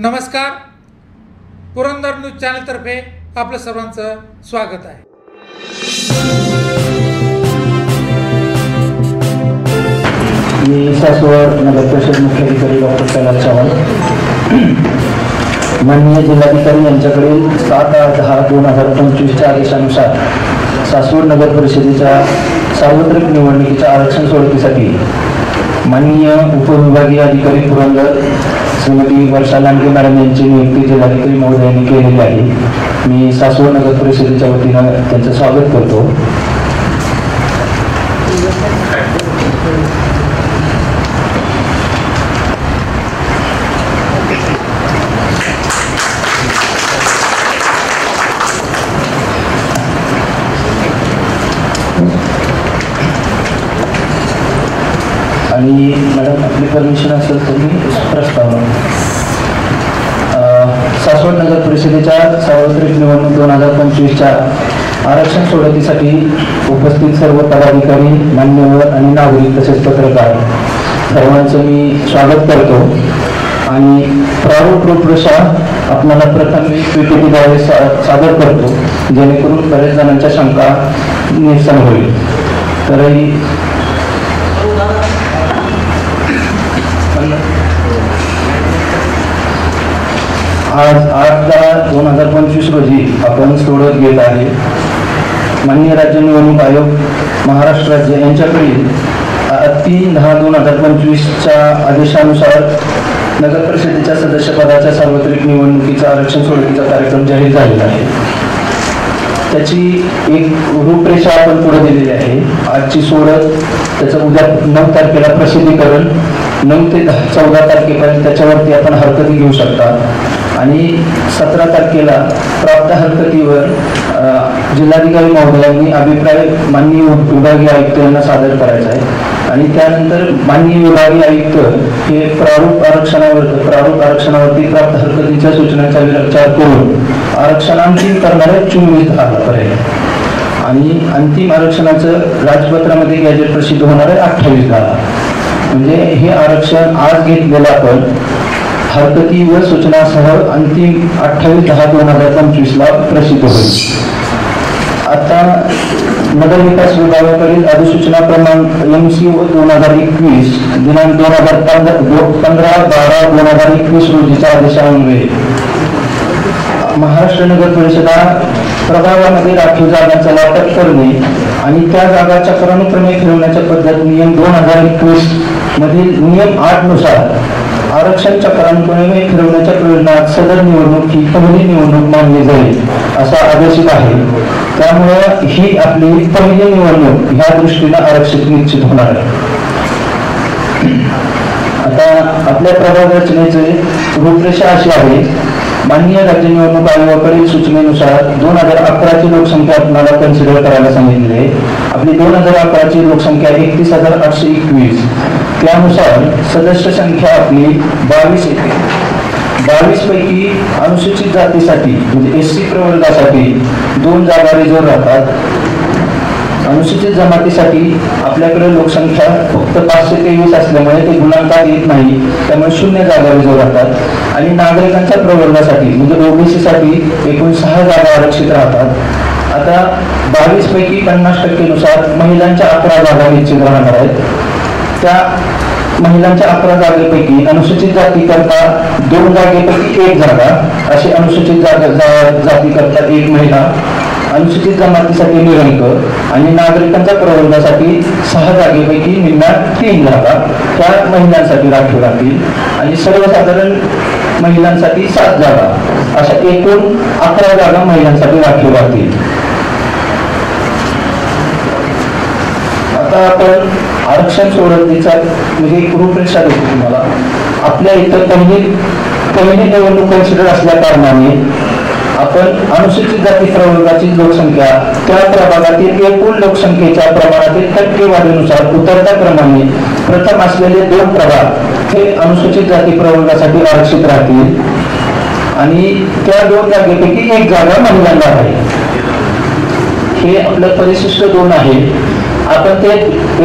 नमस्कार, पुरंदर न्यूज चॅनलतर्फे आपलं सर्वांचं स्वागत आहे। मी सासवड नगर परिषद मुख्य अधिकारी डॉक्टर कैलास चव्हाण माननीय जिल्हाधिकारी यांच्याकडील 7/10/2025च्या आदेशानुसार सासवड नगर परिषदेच्या सार्वत्रिक निवडणुकीच्या आरक्षण सोडतीसाठी माननीय उपविभागीय अधिकारी पुरंदर श्रीमती वर्षा लांडगे मॅडम यांची नियुक्ती जिल्हाधिकारी महोदयांनी केलेली आहे। मी सासवड नगर परिषदेच्या वतीनं त्यांचं स्वागत करतो। आणि मॅडम आपली परमिशन असेल तर मी प्रस्तावना सासवड नगर परिषदेच्या सार्वत्रिक निवडणूक 2025च्या आरक्षण सोडतीसाठी उपस्थित सर्व पदाधिकारी, मान्यवर आणि नागरिक तसेच पत्रकार सर्वांचं मी स्वागत करतो। आणि प्रारूप रूपरेषा आपल्याला प्रथम मी PPT सादर करतो, जेणेकरून बरेच जणांच्या शंका निरसन होईल। तरी आज 8/10/2025 रोजी आपण सोडत गेला आहे। माननीय राज्य निवडणूक आयोग महाराष्ट्र राज्य यांच्याकडील 3/10/2025च्या आदेशानुसार नगर परिषदेच्या सदस्यपदाच्या सार्वत्रिक निवडणुकीचा आरक्षण सोडतीचा कार्यक्रम जाहीर झालेला आहे। त्याची एक रूपरेषा आपण पुढे दिलेली आहे। आजची सोडत, त्याचं उद्या 9 तारखेला प्रसिद्धीकरण, 9 ते 14 तारखेपर्यंत त्याच्यावरती आपण हरकती घेऊ शकता आणि 17 तारखेला प्राप्त हरकतीवर जिल्हाधिकारी महोदयांनी अभिप्राय माननीय विभागीय आयुक्त यांना सादर करायचा आहे। आणि त्यानंतर माननीय विभागीय आयुक्त हे प्रारूप आरक्षणावरती प्राप्त हरकतीच्या सूचनांचा विचार करून आरक्षण अंतिम करणारे 24/10पर्यंत आणि अंतिम आरक्षणाचं राजपत्रामध्ये गॅजेट प्रसिद्ध होणार आहे 28/10। म्हणजे हे आरक्षण आज घेतलेलं आपण हरकती व सूचनासह अंतिम 28/10/2025ला प्रसिद्ध होईल। आता नगर विकास विभागाकडील अधिसूचना क्रमांक MCO 2021 दिनांक 15/12/2021 रोजीच्या आदेशान्वये महाराष्ट्र नगर परिषदा प्रभागामध्ये राखीव जागांचा वाटप करणे आणि त्या जागा चक्रानुक्रमे फिरवण्याच्या पद्धत नियम 2021 मधील नियम 8 नुसार आरक्षण चक्रानुक्रमे फिरवण्याच्या प्रयोजनात सदर निवडणूक ही पहिली निवडणूक मानली जाईल असा आदेशित आहे। त्यामुळे ही आपली पहिली निवडणूक ह्या दृष्टीने आरक्षित निश्चित होणार आहे। आता आपल्या प्रभाग रचनेचे रूपरेषा अशी आहे। माननीय राज्य निवडणूक आयोगाकडील सूचनेनुसार 2011ची लोकसंख्या आपल्याला कन्सिडर करायला सांगितली आहे। आपली 2011ची लोकसंख्या 31,821। त्यानुसार सदस्य संख्या आपली 22 येते। 22 पैकी अनुसूचित जातीसाठी म्हणजे SC प्रवर्गासाठी 2 जागा रिझर्व्ह राहतात। अनुसूचित जमातीसाठी आपल्याकडे लोकसंख्या फक्त 523 असल्यामुळे ते गुणांकात येत नाही, त्यामुळे 0 जागा रिझर्व्ह राहतात। आणि नागरिकांच्या प्रवर्गासाठी म्हणजे OBC साठी एकूण 6 जागा आरक्षित राहतात। आता 22 पैकी 50% नुसार महिलांच्या 11 जागा निश्चित राहणार आहेत। त्या महिलांच्या 11 जागेपैकी अनुसूचित जातीकरता 2 जागेपैकी 1 जागा, अशी अनुसूचित जातीकरता 1 महिला, अनुसूचित जमातीसाठी निरंक आणि नागरिकांच्या प्रवर्गासाठी 6 जागेपैकी निम्म्या 3 जागा त्या महिलांसाठी राखीव राहतील आणि सर्वसाधारण महिलांसाठी 7 जागा, अशा एकूण 11 जागा महिलांसाठी राखीव राहतील। आता आपण आरक्षण सोडतीचा म्हणजे एक रूपरेषा देतो तुम्हाला। आपल्या इथं पहिली निवडणूक कन्सिडर असल्या कारणाने आपण अनुसूचित जाती प्रवर्गाची लोकसंख्या त्या प्रभागातील एकूण लोकसंख्येच्या प्रमाणातील टक्केवारीनुसार उतरत्या क्रमाने प्रथम असलेले 2 प्रभाग हे अनुसूचित जाती प्रवर्गासाठी आरक्षित राहतील आणि त्या 2 जागेपैकी 1 जागा महिलांना आहे। हे आपलं परिशिष्ट 2 आहे। आपण ते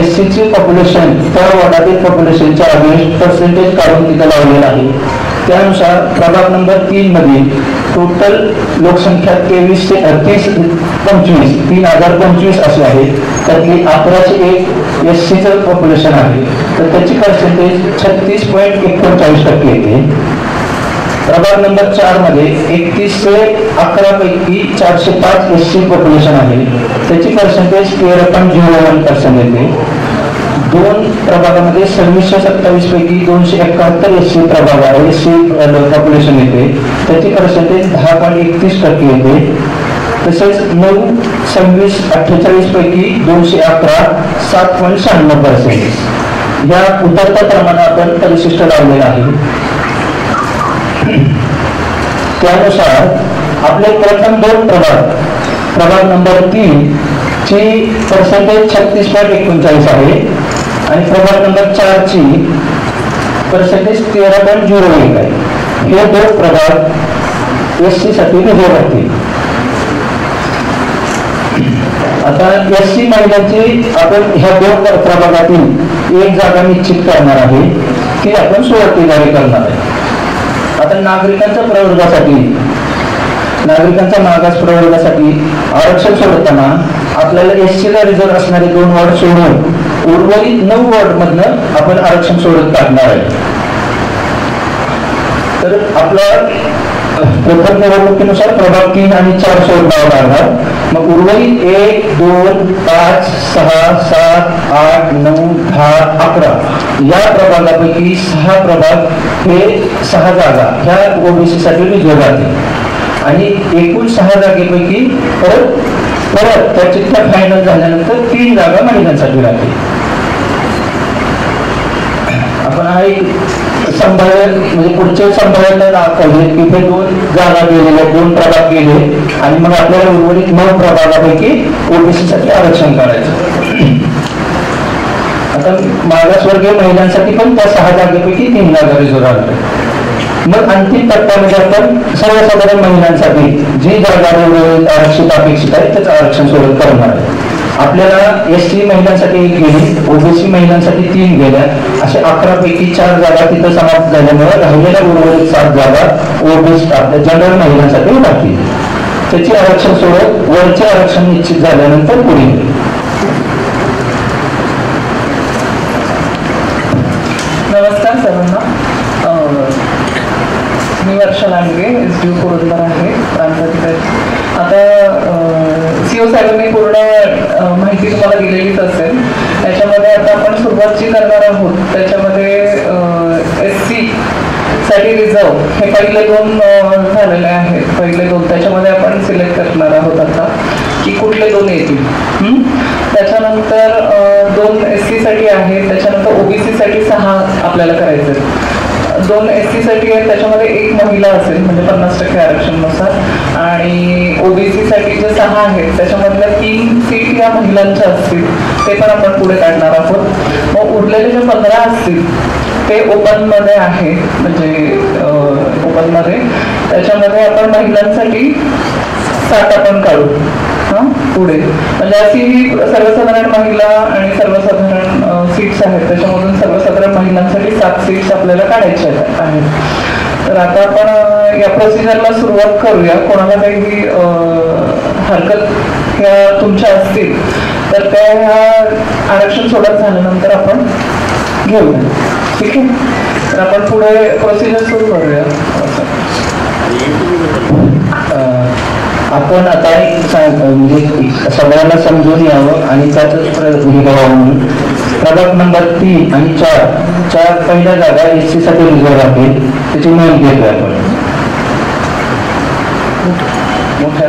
SCचे पॉप्युलेशन त्या वॉर्डातील पॉप्युलेशनच्या पर्सेंटेज काढून तिथे लावलेलं आहे। त्यानुसार प्रभाग नंबर 3 मधील टोटल लोकसंख्या 3025 अशी आहे. त्यातली 1101 SCचं पॉप्युलेशन आहे, तर त्याची पर्सेंटेज 36.39% येते. प्रभाग नंबर 4 मध्ये 3111 पैकी 405 SC पॉप्युलेशन आहे, त्याची पर्सेंटेज 13.01% येते. 2 प्रभागामध्ये 2627 पैकी 271 SC प्रभाग आहे, SC पॉप्युलेशन येते, त्याची पर्सेंटेज 10.31% येते. तसेच 9, 26, 48 पैकी 211 7.96%. या उतरत्या प्रमाणे आपण परिशिष्ट लावलेलं आहे. त्यानुसार आपले प्रथम 2 प्रभाग नंबर 3 ची पर्सेंटेज 36.39 आहे आणि प्रभाग नंबर 4 ची पर्सेंटेज 13.01 आहे. हे 2 प्रभाग SC साठी रिझर्व राहतील. आता SC महिलांची आपण ह्या 2 प्रभागातील एक जागा निश्चित करणार आहे, ती आपण 16 जारी करणार आहे. आता नागरिकांच्या मागास प्रवर्गासाठी आरक्षण सोडताना आपल्याला SCला रिझर्व असणारे 2 वॉर्ड सोडून उर्वरित 9 वॉर्ड मधनं आपण आरक्षण सोडत काढणार आहे. तर आपला प्रथम निवडणुकीनुसार प्रभाग 3 आणि 4 सोडणार लागणार. मग उर्वरित 1, 2, 5, 6, 7, 8, 9, 10, 11 या प्रभागापैकी 6 प्रभाग हे 6 जागा ह्या OBC साठी रिझर्व राहतील आणि एकूण 6 जागेपैकी परत त्या चिठ्ठ्या फायनल झाल्यानंतर 3 जागा महिलांसाठी राहतील. आपण हा एक संभाव्य म्हणजे पुढचे संभाव्यता दाखवले. इथे 2 जागा गेलेल्या, 2 प्रभाग गेले आणि मग आपल्याला उर्वरित 9 प्रभागापैकी OBC साठी आरक्षण करायचं. आता मागासवर्गीय महिलांसाठी पण त्या 6 जागेपैकी 3 जागा रिझर्व राहतात. मग अंतिम टप्प्यामध्ये आपण सर्वसाधारण महिलांसाठी जी जागा आरक्षित अपेक्षित आहे त्याचं आरक्षण सोडत करणार आहे. आपल्याला SC महिलांसाठी 1 गेली, OBC महिलांसाठी 3 गेल्या, अशा 11 पैकी 4 जागा तिथं समाप्त झाल्यामुळे राहिलेल्या उर्वरित 7 जागा OBC आपल्या जनरल महिलांसाठी राहतील. त्याचे आरक्षण सोडत वरचे आरक्षण निश्चित झाल्यानंतर पुढे. नमस्कार सर्वांना. मी वर्षा लांडगे, SDU पुरंदर आहे, प्रांताधिकारी. आता CO साहेबांनी पूर्ण माहिती तुम्हाला दिलेलीच असेल. त्याच्यामध्ये आता आपण सुरुवात जी करणार आहोत त्याच्यामध्ये SC साठी रिझर्व हे पहिले 2 झालेले आहेत. पहिले 2 त्याच्यामध्ये आपण सिलेक्ट करणार आहोत आता की कुठले 2 येतील. त्याच्यानंतर 2 SC साठी आहेत. त्याच्यानंतर OBC साठी 6 आपल्याला करायचे. 2 SC साठी आहेत, त्याच्यामध्ये 1 महिला असेल म्हणजे 50% आरक्षणानुसार, आणि OBC साठी जे 6 आहेत त्याच्यामधल्या 3 सीट या महिलांच्या असतील, ते पण आपण पुढे काढणार आहोत. मग उरलेले जे 15 असतील ते ओपन मध्ये आहे, म्हणजे ओपन मध्ये त्याच्यामध्ये आपण महिलांसाठी 7 आपण काढू पुढे. म्हणजे अशी ही सर्वसाधारण महिला आणि सर्वसाधारण सीट्स आहेत, त्याच्यामधून सर्वसाधारण महिलांसाठी 7 सीट्स आपल्याला काढायच्या आहेत. तर आता आपण या प्रोसिजरला सुरुवात करूया. कोणाला काही हरकत ह्या तुमच्या असतील तर त्या ह्या आरक्षण सोडत झाल्यानंतर आपण घेऊया. ठीक आहे, तर आपण पुढे प्रोसिजर सुरू करूया. आपण आता म्हणजे सगळ्यांना समजून यावं आणि त्यातच म्हणून प्रभाग नंबर 3 आणि 4 पहिल्या जागा SC साठी रिझर्व राहतील, त्याची नोंद घेतोय आपण. मोठ्या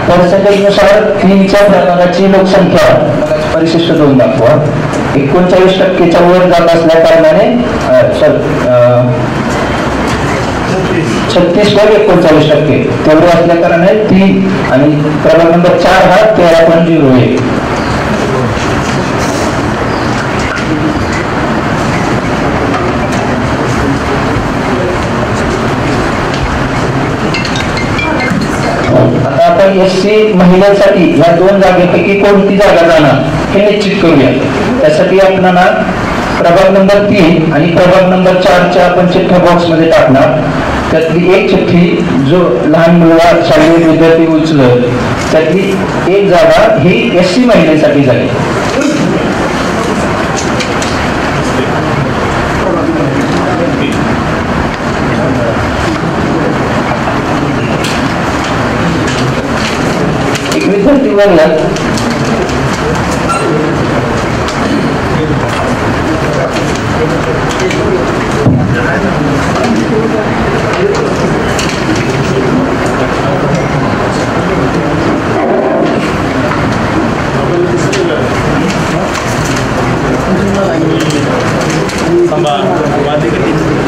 पर्सेंटेजनुसार 3च्या प्रभागाची लोकसंख्या परिशिष्ट 2 दाखवा. 39%च्या वर जात असल्या कारणाने 36.39% तेवढे असल्या कारणाने 3 आणि प्रभाग नंबर 4 हा 13.01. आता आपण आपण SC महिलांसाठी या 2 जागेपैकी कोणती जागा जाणार हे निश्चित करूया. त्यासाठी आपल्याला प्रभाग नंबर 3 आणि प्रभाग नंबर 4च्या आपण चिठ्ठ्या बॉक्स मध्ये टाकणार. त्यातली एक चिठ्ठी जो लहान मुलगा शालेय विद्यार्थी उचलत त्यातली एक जागा ही SC महिलेसाठी जाईल. एक विद्यार्थी वर्गात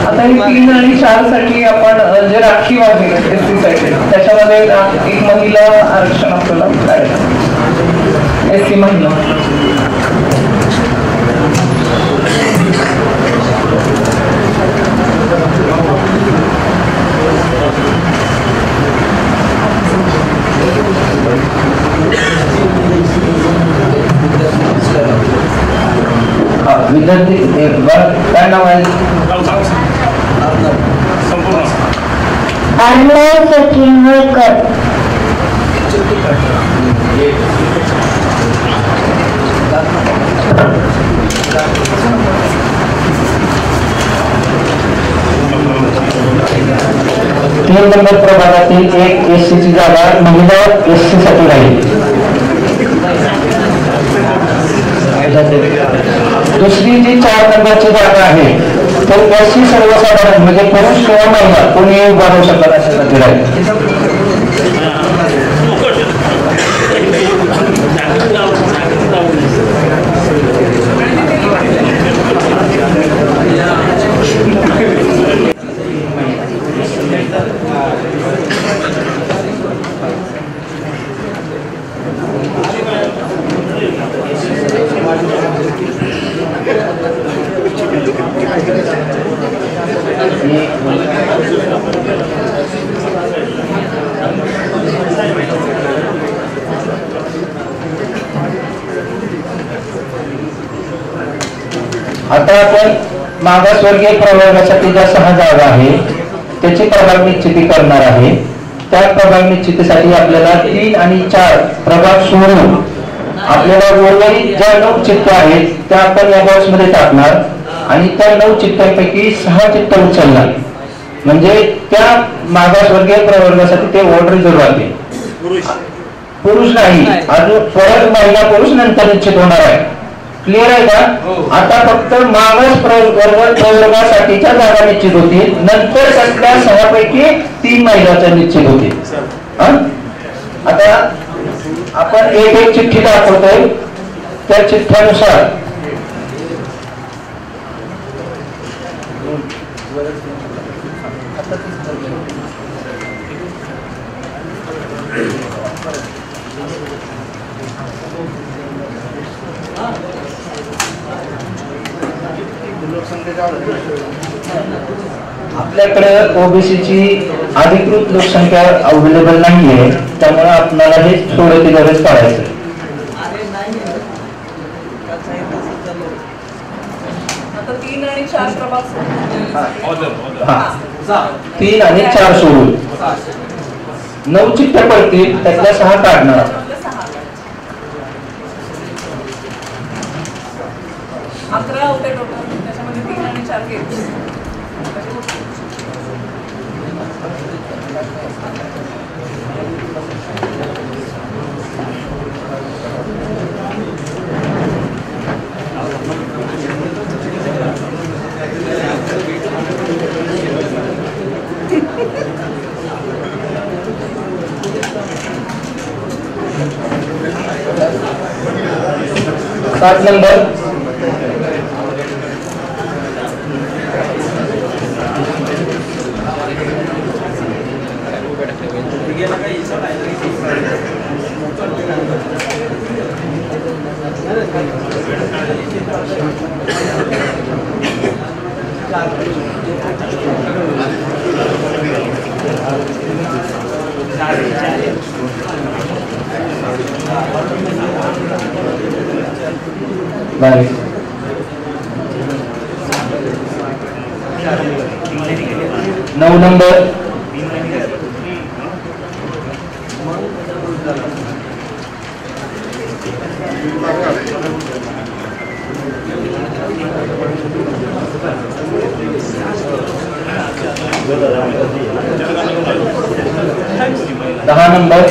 आता हे 3 आणि 4 साठी आपण जे राखीव आहे SC साठी त्याच्यामध्ये एक महिला आरक्षण आपल्याला SC महिला. विद्यार्थी काय नाव आहे? अर्णव सचिन वळकर. तीन नंबर प्रभागातील एक SC ची जागा महिला SC साठी राहील. दुसरी जी 4 नंबरची जागा आहे तर SC सर्वसाधारण म्हणजे पुरुष किंवा महिला कोणीही उभा राहू शकतात अशासाठी राहील. आता आपण मागासवर्गीय प्रवर्गासाठी ज्या 6 जागा आहे त्याची प्रभाग निश्चिती करणार आहे. त्या प्रभाग निश्चितीसाठी आपल्याला 3 आणि 4 प्रभाग सोडून आपल्याला उर्वरित ज्या 9 चिठ्ठ्या आहेत त्या आपण या बॉक्स मध्ये टाकणार आणि त्या 9 चिठ्ठ्यांपैकी 6 चिठ्ठ्या उचलणार. म्हणजे त्या मागासवर्गीय प्रवर्गासाठी ते ऑर्डर रिझर्व्ह आहे. पुरुष नाही, अजून परत महिला पुरुष नंतर निश्चित होणार आहे. क्लिअर आहे का? आता फक्त मागास प्रवर्गासाठीच्या जागा निश्चित होतील. नंतर त्यातल्या 6 पैकी 3 महिलांच्या निश्चित होतील. आता आपण एक चिठ्ठी दाखवतोय त्या चिठ्ठ्यानुसार आपल्याकडे ओबीसीची अधिकृत लोकसंख्या अवेलेबल नाहीये, त्यामुळे आपल्याला हे थोडं गरज पडायचं. आता 3 आणि 4 प्रभाग 3 आणि 4 सोडून 9 चिठ्ठ्या पडतील, त्यातल्या 6 काढणार. 11 होते टोटल, त्याच्यामध्ये 3 आणि 4 घेतले. 7 नंबर बावीस. 9 नंबर. 10 नंबर.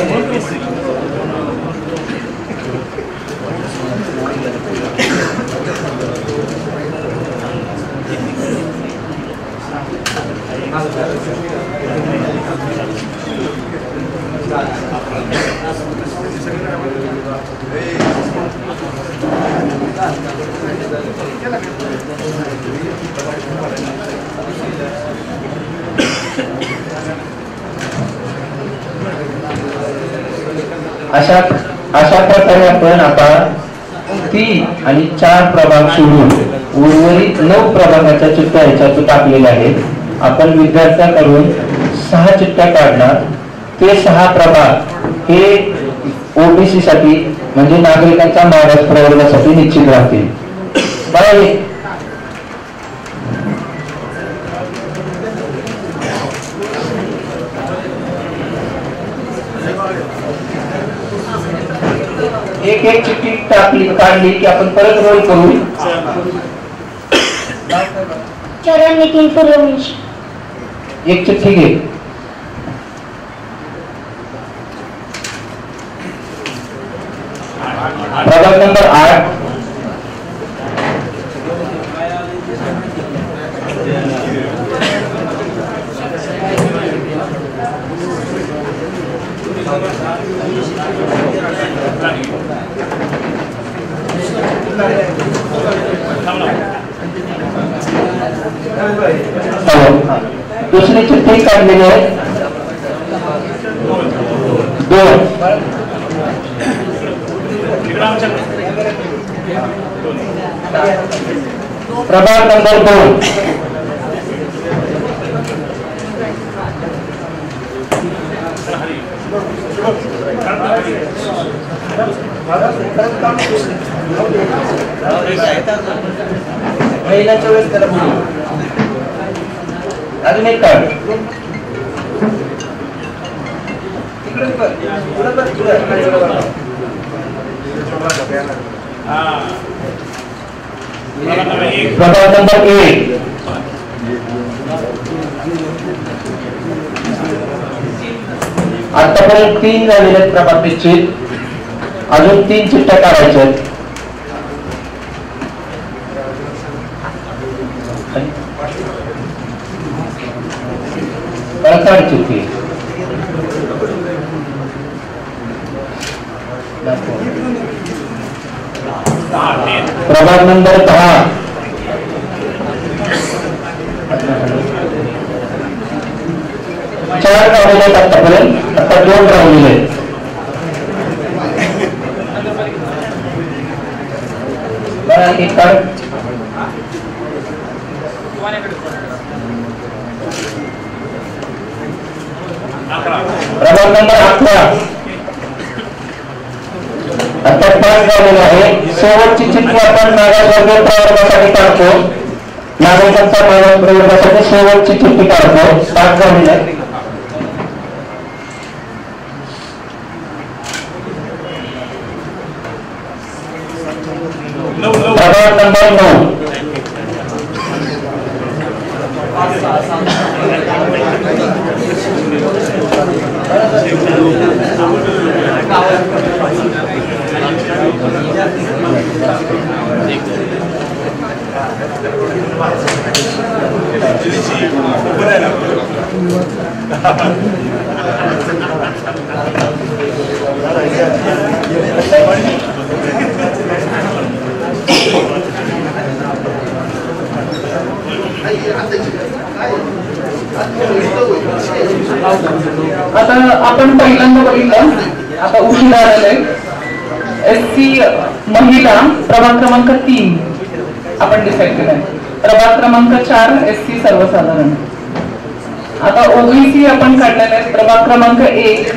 अशा प्रकारे आपण आता 3 आणि 4 प्रभाग सोडून उर्वरित 9 प्रभागाच्या चिठ्ठ्या ह्याच्यात टाकलेल्या आहेत. आपण विद्यार्थ्यांकडून 6 चिठ्ठ्या काढणार. ते 6 प्रभाग हे ओबीसी साठी म्हणजे नागरिकांच्या मागास प्रवर्गासाठी निश्चित राहतील. बरोबर. एक चिठ्ठी काढली की आपण परत रोल करू. चरण नितीन सूर्यवंशी. एक चिठ्ठी घे. प्रभाग नंबर 8. दुसरी चिठ्ठी काढलेली आहे 2. प्रभाग नंबर 2. महिलाच्या वेळेस त्याला बोलू. अजून एक कार्ड. प्रभाग नंबर 1. आतापर्यंत 3 झालेले आहेत प्रभाग निश्चित. अजून 3 चिठ्ठ्या काढायच्या आहेत. काढ चिठ्ठी. प्रभाग नंबर 10. चार राहिलेले आहेत आतापर्यंत. आता 2 राहिलेले आहेत. एक कार्ड. प्रभाग नंबर 11. आता 5 झालेला आहे. शेवटची चिठ्ठी आपण मागासवर्गीय प्रवर्गासाठी काढतो. नागरिकांच्या मागास प्रवर्गासाठी शेवटची चिठ्ठी काढतो. 5 झालेली आहे. प्रभाग नंबर 9. आता आपण पहिल्यांदा बघितलं. आता उशिरा आलेले एससी महिला प्रभाग क्रमांक 3 आपण डिसाईड केलाय. प्रभाग क्रमांक 4 एससी सर्वसाधारण. आता ओबीसी आपण काढलेले आहेत प्रभाग क्रमांक 1,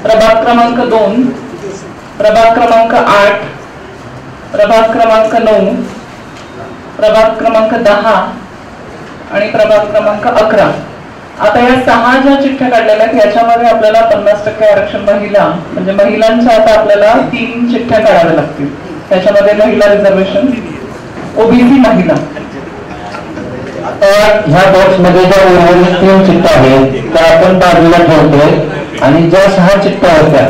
प्रभाग क्रमांक 2, प्रभाग क्रमांक 8, प्रभाग क्रमांक 9, प्रभाग क्रमांक 10 आणि प्रभाग क्रमांक 11. आता या 6 ज्या चिठ्ठ्या काढलेल्या आहेत याच्यामध्ये आपल्याला 50% आरक्षण महिला म्हणजे महिलांच्या आता आपल्याला 3 चिठ्ठ्या काढाव्या लागतील. त्याच्यामध्ये महिला रिझर्वेशन, ओबीसी महिला. ह्या बॉक्स मध्ये ज्या उर्वरित 3 चिठ्ठ्या आहेत त्या आपण बाजूला ठेवतोय आणि ज्या 6 चिठ्ठ्या होत्या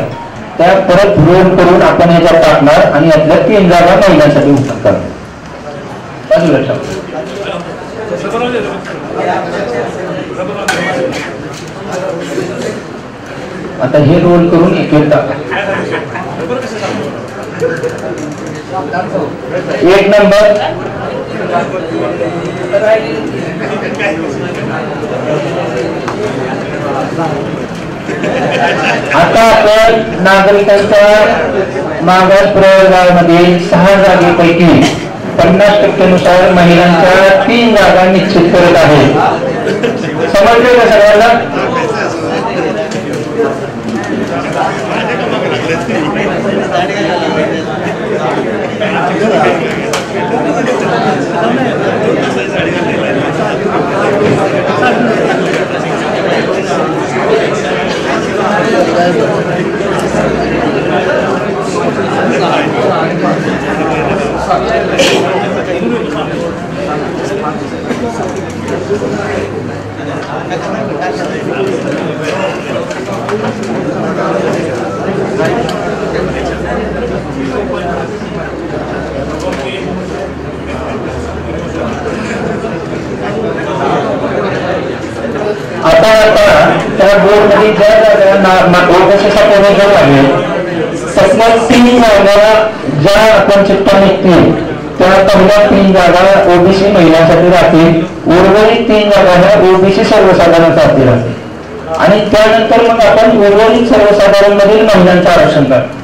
त्या परत रोल करून आपण ह्याच्यात टाकणार आणि यातल्या 3 जागा महिलांसाठी उपलब्ध करणार. बाजूला ठेवतो. आता हे रोल करून एक टाका. 1 नंबर आता आपण नागरिकांच्या मागास प्रवर्गामध्ये 6 जागेपैकी 50% नुसार महिलांच्या 3 जागा निश्चित करत आहे. समजले का सगळ्यांना? आता त्या बोर्ड मध्ये ज्या जागा ओबीसीसाठी उमेदवार आहे त्यातल्या 3 जागा ज्या आपण चिठ्ठ्या निघतील त्या पहिल्या 3 जागा ओबीसी महिलांसाठी राहतील. उर्वरित 3 जागा ह्या ओबीसी सर्वसाधारणसाठी राहतील आणि त्यानंतर मग आपण उर्वरित सर्वसाधारण मधील महिलांचं आरक्षण करतो.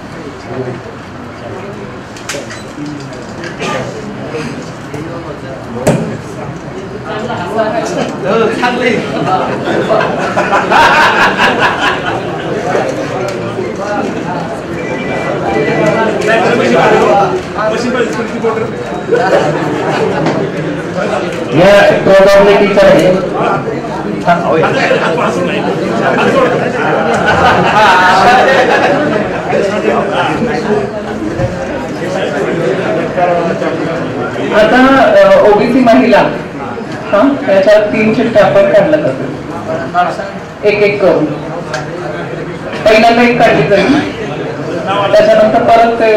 या प्रोबॅबिलिटीचा आहे. आता ओबीसी महिला त्याच्यात 3 चिठ्ठ्या आपण काढल्या जातात एक करून. पहिल्यांदा एक काढली जाईल त्याच्यानंतर परत ते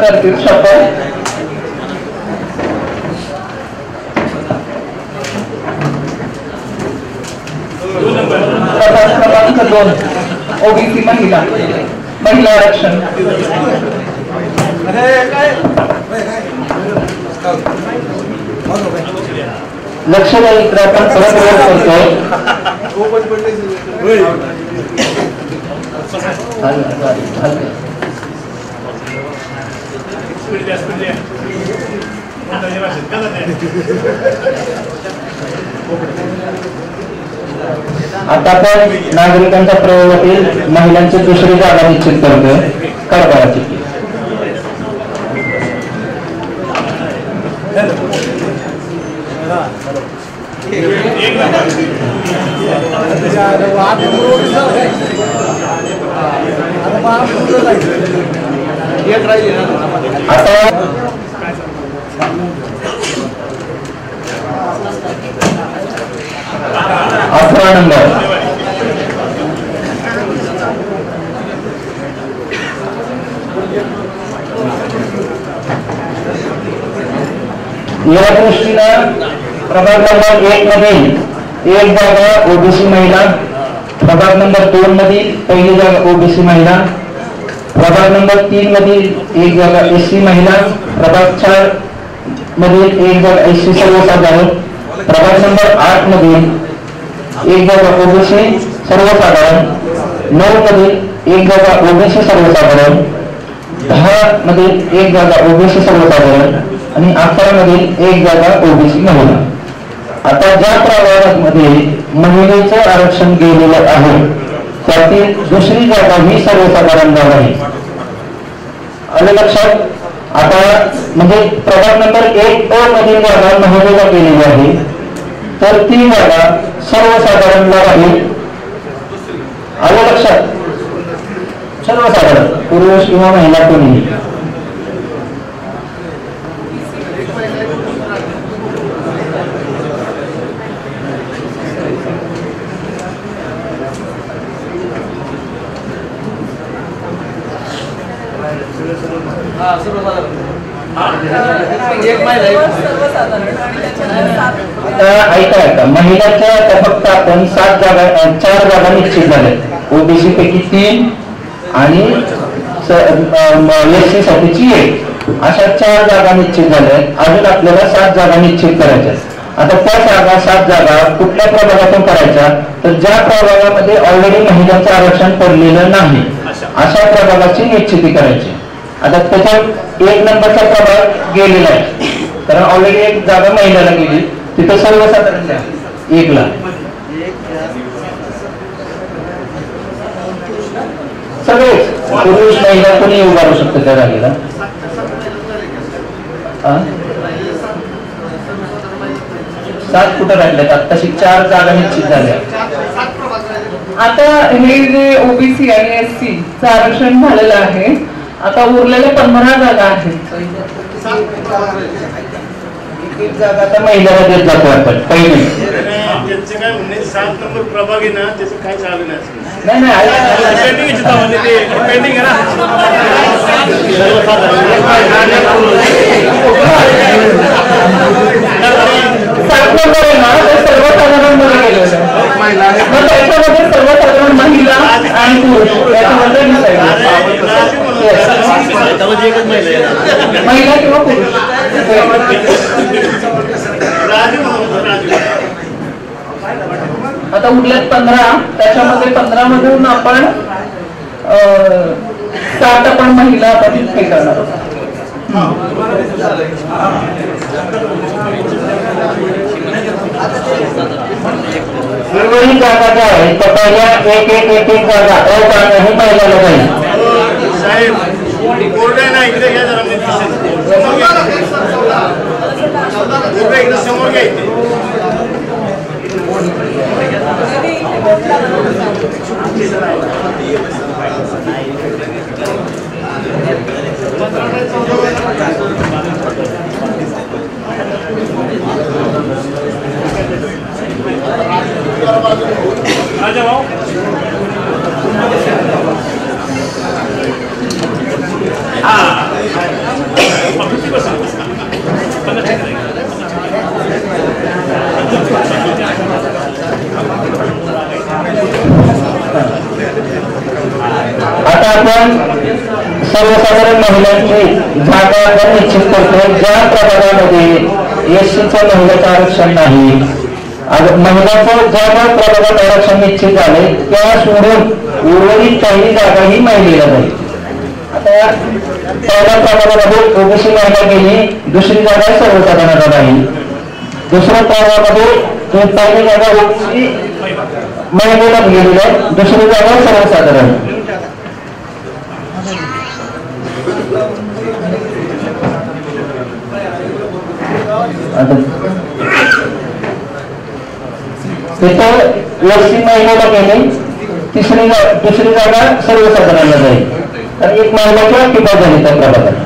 करतील शपथ. प्रभाग क्रमांक 2 ओबीसी महिला आरक्षण. लक्ष द्या इकडे आपण परत रोल करतोय. आता आपण नागरिकांच्या प्रयोगातील महिलांची 2री जागा निश्चित करतोय. कारभाराची आता 11 नंबर या दृष्टीनं प्रभाग नंबर 1 मधील 1 जागा ओबीसी महिला, प्रभाग नंबर 2 मधील पहिली जागा ओबीसी महिला, प्रभाग नंबर 3 मधील 1 जागा एससी महिला, प्रभाग 4 मधील 1 जागा एससी सर्वसाधारण, प्रभाग नंबर 8 मधील 1 जागा ओबीसी सर्वसाधारण, 9 मधील 1 जागा ओबीसी सर्वसाधारण, 10 मधील 1 जागा ओबीसी सर्वसाधारण आणि 11 मधील 1 जागा ओबीसी महिला. आता ज्या प्रभागामध्ये महिलेचं आरक्षण गेलेलं आहे त्यातील दुसरी जागा ही सर्वसाधारण जागा आहे. आलं लक्षात? आता म्हणजे प्रभाग नंबर 1 मधील जागा महिलेला गेलेली आहे तर ती जागा सर्वसाधारणला राहील. आलं लक्षात? सर्वसाधारण पुरुष किंवा महिला कोणी. ऐका महिलांच्या फक्त आपण 4 जागा निश्चित झाल्या. ओबीसी पैकी 3 आणि एससी साठीची 1 अशा 4 जागा निश्चित झाल्या. अजून आपल्याला 7 जागा निश्चित करायच्या. आता त्या 7 जागा कुठल्या प्रभागातून करायच्या तर ज्या प्रभागामध्ये ऑलरेडी महिलांचं आरक्षण पडलेलं नाही अशा प्रभागाची निश्चिती करायची. आता त्याच्यात 1 नंबरचा प्रभाग गेलेला आहे कारण ऑलरेडी 1 जागा महिलाला गेली तिथं सर्वसाधारण 1 ला सगळेच पुरुष महिला कोणी उभारू शकतो त्या जागेला. 7 कुठं राहिल्यात? आत्ताशी 4 जागा निश्चित झाल्या. आता हे जे ओबीसी आणि एससी चं आरक्षण झालेलं आहे आता उरलेल्या 15 जागा आहेत. एक जागा आता महिलाला देत जातो आपण पहिली. त्यांचं काय म्हणणे 7 नंबर प्रभाग आहे ना त्याचं काय चालू नाही. नाही पेंडिंग आहे ना. 7 नंबर आहे ना ते सर्वसाधारण मध्ये गेलेलं आहे. मग त्याच्यामध्ये सर्वसाधारण महिला आणि पुरुष याच्यामध्ये महिला किंवा पुरुष. आता उरल्यात 15 त्याच्यामध्ये 15 मधून आपण 7 आपण महिला आपण हे करणार आहोत. उर्वरित जागा ज्या आहेत त्या पहिल्या एक जागा ही महिलाला जाईल. साहेब कोरडे ना इकडे घ्या जरा इकडे समोर घ्यायचे. आता आपण सर्वसाधारण महिलांची जागा आपण निश्चित करतो ज्या प्रभागामध्ये एससीचं महिलाचं आरक्षण नाही. महिलांचं ज्या प्रभागात आरक्षण निश्चित झाले त्या सोडून उर्वरित काही जागा ही महिलेला जाईल. आता पहिल्या प्रभागामध्ये ओबीसी महिला गेली दुसरी जागा सर्वसाधारण राहील. दुसऱ्या प्रभागामध्ये पहिली जागा ओबीसी महिलेला गेलेली आहे दुसरी जागा सर्वसाधारण. तिथं एससी महिलेला गेली दुसरी जागा सर्वसाधारणला जाईल तर 1 महिला किंवा किंवा झाली त्या प्रभागात.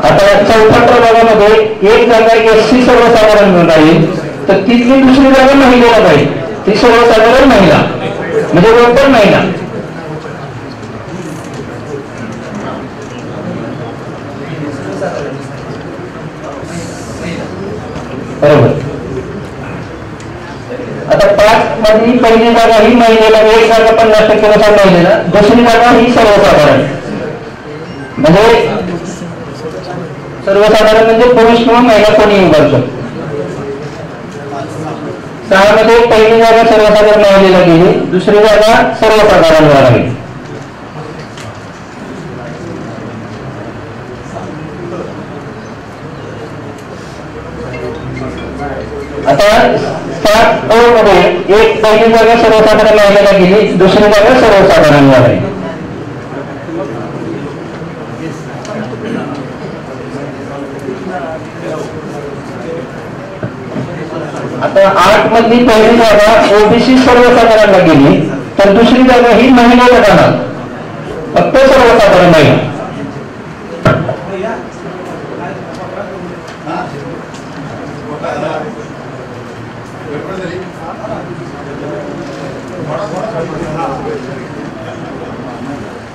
आता 4थ्या प्रभागामध्ये 1 जागा एससी सर्वसाधारण राहील तर तिथली दुसरी जागा महिलेला जाईल ती सर्वसाधारण महिला म्हणजे वोटर महिला. बरोबर. आता 5 मध्ये पहिली जागा ही महिलेला 1 जागा 50% महिलेला दुसरी जागा ही सर्वसाधारण म्हणजे सर्वसाधारण म्हणजे पुरुष किंवा महिला कोणी उभारू शकतो. 6 मध्ये पहिली जागा सर्वसाधारण महिलेला गेली दुसरी जागा सर्वसाधारण राहील. एक पहिली जागा सर्वसाधारण महिलेला गेली, दुसरी जागा सर्वसाधारण आहे. आता 8 मधली पहिली जागा ओबीसी सर्वसाधारणला गेली, तर दुसरी जागा ही महिलेला जाणार, फक्त सर्वसाधारण महिला.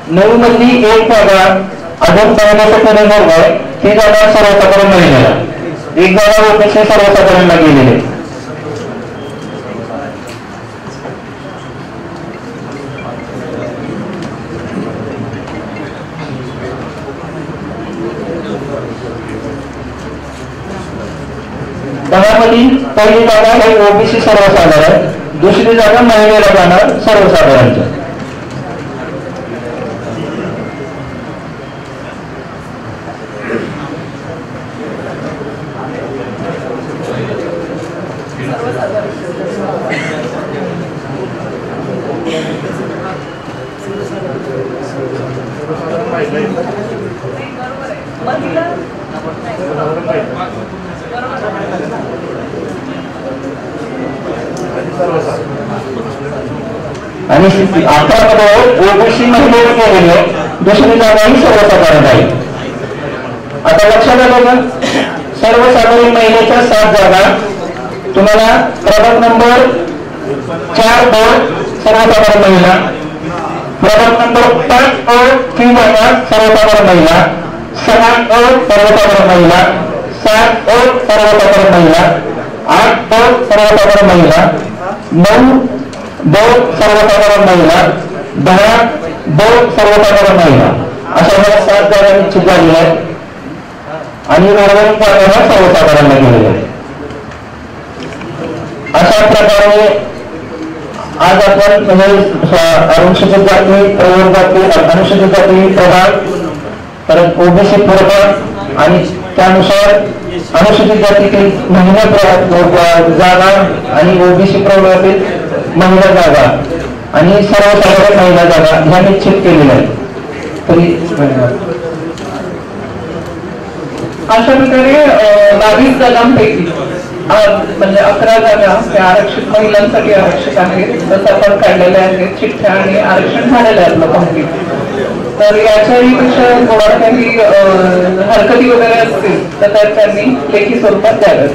नऊ मधली एक जागा अजून महिन्यासाठी रिझर्व आहे, ती जागा सर्वसाधारण महिलेला, एक जागा ओबीसी सर्वसाधारणला गेलेली आहे. दहामधील पहिली जागा हे ओबीसी सर्वसाधारण, दुसरी जागा महिलेला जाणार सर्वसाधारणच्या. आणि 11 मध्ये ओबीसी महिलेला गेलेली आहे, दुसरी जागा ही सर्वसाधारण आहे. आता लक्षात आलं का, सर्वसाधारण महिलेच्या 7 जागा तुम्हाला प्रभाग नंबर 4 सर्वसाधारण महिला, प्रभाग नंबर 5 ती जागा सर्वसाधारण महिला, 6 सर्वसाधारण महिला, 7 सर्वसाधारण महिला, 8 सर्वसाधारण महिला, 9 सर्वसाधारण महिला, 10 सर्वसाधारण महिला, अशा मला 7 जागा निश्चित झालेल्या आहेत. आणि उर्वरित जागा सर्वसाधारणला गेलेल्या आहेत. अशा प्रकारे आज आपण म्हणजे अनुसूचित जाती, प्रवर्ग जाती, अनुसूचित जाती प्रभाग, परत ओबीसी प्रभाग आणि त्यानुसार अनुसूचित जातीतील महिला जागा आणि ओबीसी प्रवर्गातील महिला जागा आणि सर्वसाधारण महिला जागा ह्या निश्चित केलेल्या आहेत. तरी अशा प्रकारे 22 जागांपैकी म्हणजे 11 जागा त्या आरक्षित महिलांसाठी आरक्षित आहेत, तसं आपण काढलेल्या आहेत चिठ्ठ्या आणि आरक्षण झालेलं आहे आपलं कंप्लीट. तर याच्याही पेक्षा थोडा काही हरकती वगैरे असतील तर त्यांनी लेखी स्वरूपात द्याव्यात.